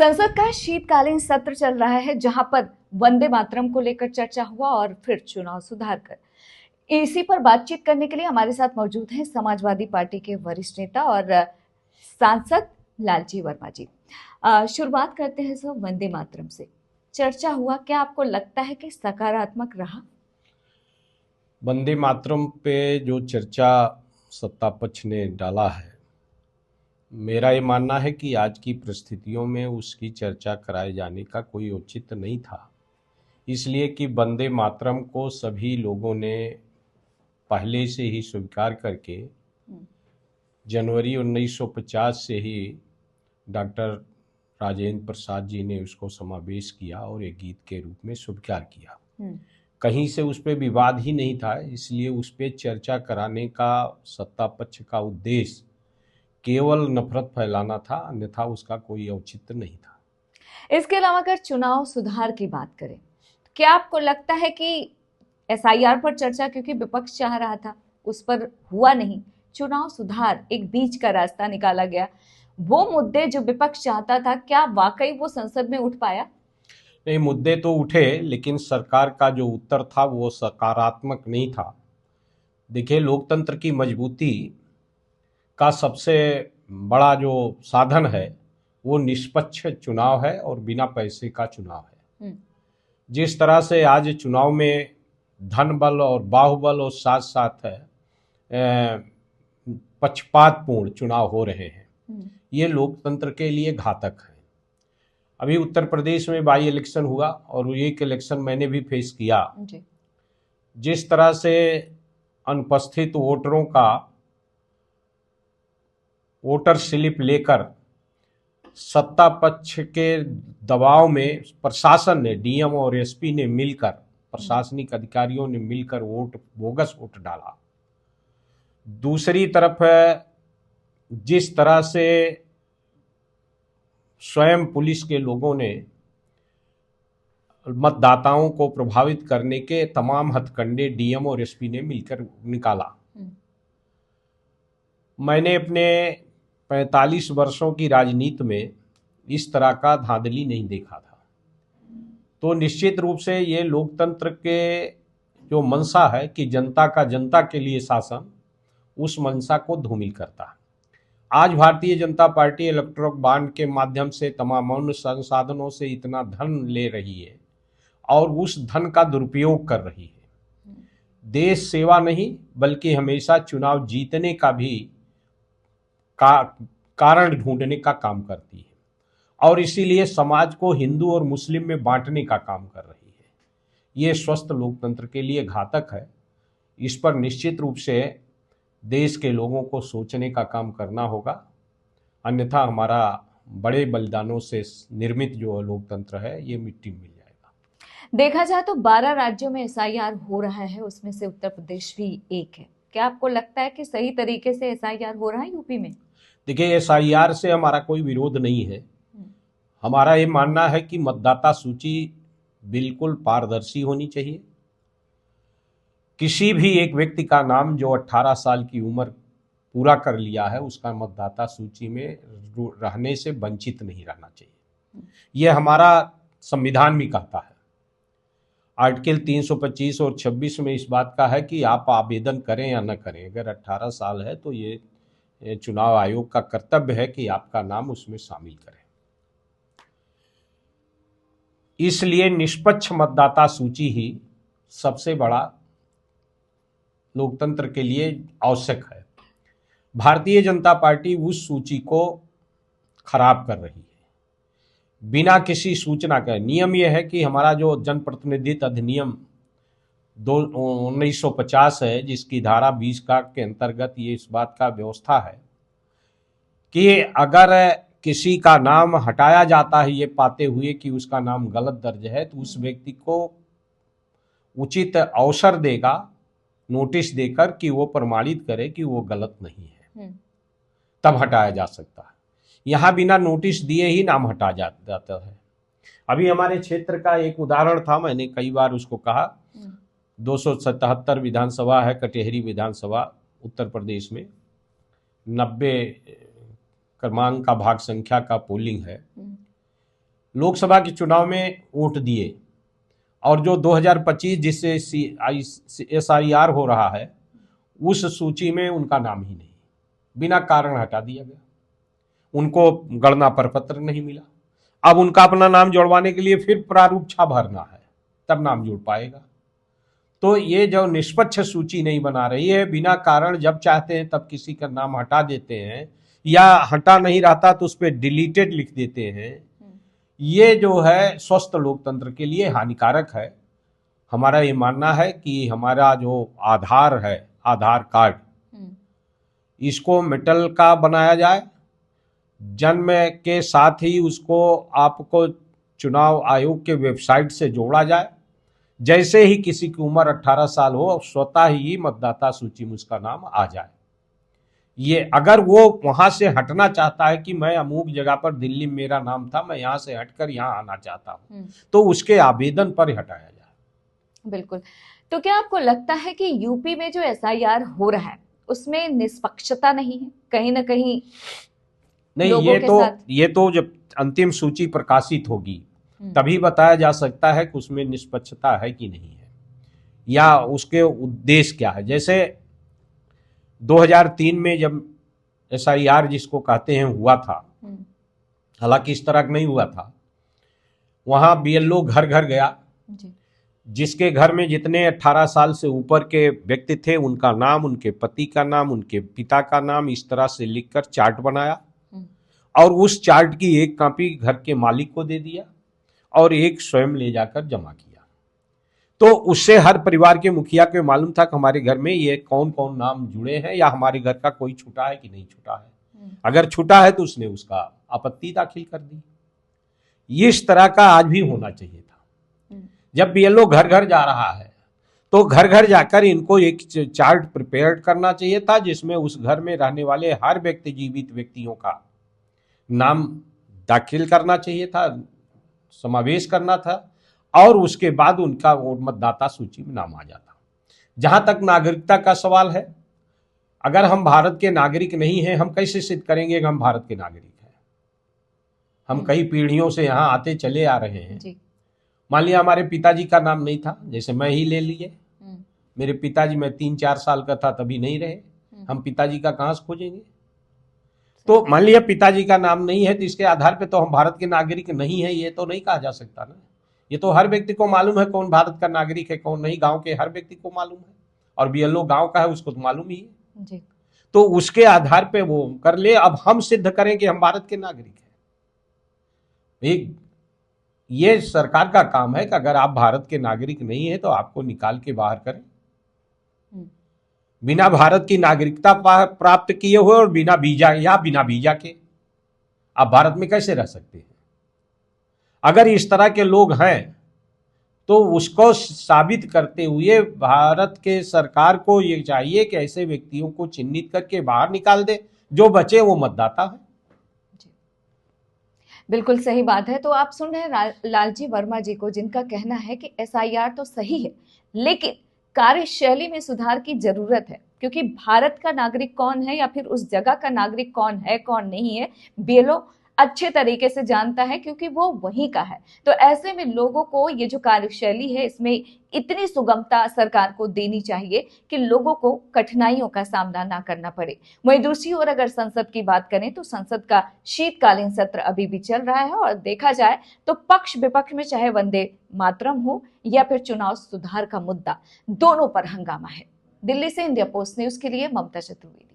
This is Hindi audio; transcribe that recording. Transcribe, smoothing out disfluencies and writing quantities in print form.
संसद का शीतकालीन सत्र चल रहा है, जहां पर वंदे मातरम को लेकर चर्चा हुआ और फिर चुनाव सुधार कर इसी पर बातचीत करने के लिए हमारे साथ मौजूद हैं समाजवादी पार्टी के वरिष्ठ नेता और सांसद लालजी वर्मा जी। शुरुआत करते हैं सर वंदे मातरम से। चर्चा हुआ, क्या आपको लगता है कि सकारात्मक रहा? वंदे मातरम पे जो चर्चा सत्ता पक्ष ने डाला है, मेरा ये मानना है कि आज की परिस्थितियों में उसकी चर्चा कराए जाने का कोई औचित्य नहीं था। इसलिए कि वंदे मातरम को सभी लोगों ने पहले से ही स्वीकार करके जनवरी 1950 से ही डॉक्टर राजेंद्र प्रसाद जी ने उसको समावेश किया और एक गीत के रूप में स्वीकार किया। कहीं से उस पर विवाद ही नहीं था, इसलिए उस पर चर्चा कराने का सत्ता पक्ष का उद्देश्य केवल नफरत फैलाना था, अन्यथा उसका कोई औचित्य नहीं था। इसके अलावा अगर चुनाव सुधार की बात करें, क्या आपको लगता है कि एसआईआर पर चर्चा क्योंकि विपक्ष चाह रहा था उस पर हुआ नहीं, चुनाव सुधार एक बीच का रास्ता निकाला गया, वो मुद्दे जो विपक्ष चाहता था क्या वाकई वो संसद में उठ पाया? नहीं, मुद्दे तो उठे, लेकिन सरकार का जो उत्तर था वो सकारात्मक नहीं था। देखिए, लोकतंत्र की मजबूती का सबसे बड़ा जो साधन है वो निष्पक्ष चुनाव है और बिना पैसे का चुनाव है। जिस तरह से आज चुनाव में धन बल और बाहुबल और साथ साथ पक्षपातपूर्ण चुनाव हो रहे हैं, ये लोकतंत्र के लिए घातक है। अभी उत्तर प्रदेश में बाई इलेक्शन हुआ और एक इलेक्शन मैंने भी फेस किया। जिस तरह से अनुपस्थित वोटरों का वोटर स्लिप लेकर सत्ता पक्ष के दबाव में प्रशासन ने, डीएम और एसपी ने मिलकर, प्रशासनिक अधिकारियों ने मिलकर बोगस वोट डाला। दूसरी तरफ जिस तरह से स्वयं पुलिस के लोगों ने मतदाताओं को प्रभावित करने के तमाम हथकंडे डीएम और एसपी ने मिलकर निकाला। मैंने अपने 45 वर्षों की राजनीति में इस तरह का धांधली नहीं देखा था। तो निश्चित रूप से ये लोकतंत्र के जो मंशा है कि जनता का जनता के लिए शासन, उस मंशा को धूमिल करता है। आज Bharatiya Janata party electronic bond के माध्यम से तमाम अन्य संसाधनों से इतना धन ले रही है और उस धन का दुरुपयोग कर रही है। देश सेवा नहीं बल्कि हमेशा चुनाव जीतने का भी कारण ढूंढने का काम करती है और इसीलिए समाज को हिंदू और मुस्लिम में बांटने का काम कर रही है। ये स्वस्थ लोकतंत्र के लिए घातक है। इस पर निश्चित रूप से देश के लोगों को सोचने का काम करना होगा, अन्यथा हमारा बड़े बलिदानों से निर्मित जो लोकतंत्र है ये मिट्टी में मिल जाएगा। देखा जाए तो 12 राज्यों में एसआईआर हो रहा है, उसमें से उत्तर प्रदेश भी एक है। क्या आपको लगता है कि सही तरीके से एसआईआर हो रहा है यूपी में? देखिए, एसआईआर से हमारा कोई विरोध नहीं है। हमारा ये मानना है कि मतदाता सूची बिल्कुल पारदर्शी होनी चाहिए। किसी भी एक व्यक्ति का नाम जो 18 साल की उम्र पूरा कर लिया है उसका मतदाता सूची में रहने से वंचित नहीं रहना चाहिए। यह हमारा संविधान भी कहता है। आर्टिकल 325 और 26 में इस बात का है कि आप आवेदन करें या न करें, अगर 18 साल है तो ये चुनाव आयोग का कर्तव्य है कि आपका नाम उसमें शामिल करें। इसलिए निष्पक्ष मतदाता सूची ही सबसे बड़ा लोकतंत्र के लिए आवश्यक है। भारतीय जनता पार्टी उस सूची को खराब कर रही है बिना किसी सूचना के। नियम यह है कि हमारा जो जनप्रतिनिधित्व अधिनियम 1950 है, जिसकी धारा 20 का के अंतर्गत ये इस बात का व्यवस्था है कि अगर किसी का नाम हटाया जाता है ये पाते हुए कि उसका नाम गलत दर्ज है, तो उस व्यक्ति को उचित अवसर देगा, नोटिस देकर कि वो प्रमाणित करे कि वो गलत नहीं है, तब हटाया जा सकता है। यहाँ बिना नोटिस दिए ही नाम हटा जाता है। अभी हमारे क्षेत्र का एक उदाहरण था, मैंने कई बार उसको कहा। 277 विधानसभा है, कटेहरी विधानसभा उत्तर प्रदेश में 90 क्रमांक का भाग संख्या का पोलिंग है। लोकसभा के चुनाव में वोट दिए, और जो 2025 जिससे SIR हो रहा है उस सूची में उनका नाम ही नहीं, बिना कारण हटा दिया गया। उनको गणना प्रपत्र नहीं मिला। अब उनका अपना नाम जोड़वाने के लिए फिर प्रारूप छा भरना है, तब नाम जुड़ पाएगा। तो ये जो निष्पक्ष सूची नहीं बना रही है, बिना कारण जब चाहते हैं तब किसी का नाम हटा देते हैं, या हटा नहीं रहता तो उस पर डिलीटेड लिख देते हैं। ये जो है स्वस्थ लोकतंत्र के लिए हानिकारक है। हमारा ये मानना है कि हमारा जो आधार है, आधार कार्ड, इसको मेटल का बनाया जाए, जन्म के साथ ही उसको आपको चुनाव आयोग के वेबसाइट से जोड़ा जाए। जैसे ही किसी की उम्र 18 साल हो, स्वतः ही मतदाता सूची में उसका नाम आ जाए। ये अगर वो वहां से हटना चाहता है कि मैं अमुक जगह पर दिल्ली में मेरा नाम था, मैं यहां से हटकर यहां आना चाहता हूं, तो उसके आवेदन पर हटाया जाए। बिल्कुल। तो क्या आपको लगता है कि यूपी में जो SIR हो रहा है उसमें निष्पक्षता नहीं है कहीं ना कहीं? नहीं, ये तो जब अंतिम सूची प्रकाशित होगी तभी बताया जा सकता है कि उसमें निष्पक्षता है कि नहीं है, या उसके उद्देश्य क्या है। जैसे 2003 में जब SIR जिसको कहते हैं हुआ था, हालांकि इस तरह नहीं हुआ था, वहां BLO घर घर गया, जिसके घर में जितने 18 साल से ऊपर के व्यक्ति थे उनका नाम, उनके पति का नाम, उनके पिता का नाम इस तरह से लिखकर चार्ट बनाया, और उस चार्ट की एक कॉपी घर के मालिक को दे दिया और एक स्वयं ले जाकर जमा किया। तो उससे हर परिवार के मुखिया को मालूम था कि हमारे घर में ये कौन कौन नाम जुड़े हैं, या हमारे घर का कोई छूटा है कि नहीं छूटा है। अगर छूटा है तो उसने उसका आपत्ति दाखिल कर दी। इस तरह का आज भी होना चाहिए था। जब BLO घर घर जा रहा है तो घर घर जाकर इनको एक चार्ट प्रिपेयर करना चाहिए था, जिसमें उस घर में रहने वाले हर व्यक्ति, जीवित व्यक्तियों का नाम दाखिल करना चाहिए था, समावेश करना था, और उसके बाद उनका मतदाता सूची में नाम आ जाता। जहां तक नागरिकता का सवाल है, अगर हम भारत के नागरिक नहीं हैं, हम कैसे सिद्ध करेंगे कि हम भारत के नागरिक हैं? हम कई पीढ़ियों से यहाँ आते चले आ रहे हैं। मान लिया हमारे पिताजी का नाम नहीं था, जैसे मैं ही ले लिए, मेरे पिताजी, मैं 3-4 साल का था तभी नहीं रहे, हम पिताजी का कहां से खोजेंगे? तो मान लिया पिताजी का नाम नहीं है, तो इसके आधार पे तो हम भारत के नागरिक नहीं है, ये तो नहीं कहा जा सकता ना। ये तो हर व्यक्ति को मालूम है कौन भारत का नागरिक है कौन नहीं, गांव के हर व्यक्ति को मालूम है, और BLO गांव का है उसको तो मालूम ही है जी। तो उसके आधार पे वो कर ले। अब हम सिद्ध करें कि हम भारत के नागरिक हैं। ये सरकार का काम है कि अगर आप भारत के नागरिक नहीं है तो आपको निकाल के बाहर करें। बिना भारत की नागरिकता प्राप्त किए हुए और बिना वीजा के आप भारत में कैसे रह सकते हैं? अगर इस तरह के लोग हैं तो उसको साबित करते हुए भारत के सरकार को ये चाहिए कि ऐसे व्यक्तियों को चिन्हित करके बाहर निकाल दे, जो बचे वो मतदाता है। बिल्कुल सही बात है। तो आप सुन रहे हैं लालजी वर्मा जी को, जिनका कहना है कि SIR तो सही है लेकिन कार्यशैली में सुधार की जरूरत है, क्योंकि भारत का नागरिक कौन है या फिर उस जगह का नागरिक कौन है कौन नहीं है BLO अच्छे तरीके से जानता है, क्योंकि वो वहीं का है। तो ऐसे में लोगों को ये जो कार्यशैली है इसमें इतनी सुगमता सरकार को देनी चाहिए कि लोगों को कठिनाइयों का सामना ना करना पड़े। वहीं दूसरी ओर अगर संसद की बात करें तो संसद का शीतकालीन सत्र अभी भी चल रहा है, और देखा जाए तो पक्ष विपक्ष में चाहे वंदे मातरम हो या फिर चुनाव सुधार का मुद्दा, दोनों पर हंगामा है। दिल्ली से इंडिया पोस्ट न्यूज के लिए ममता चतुर्वेदी।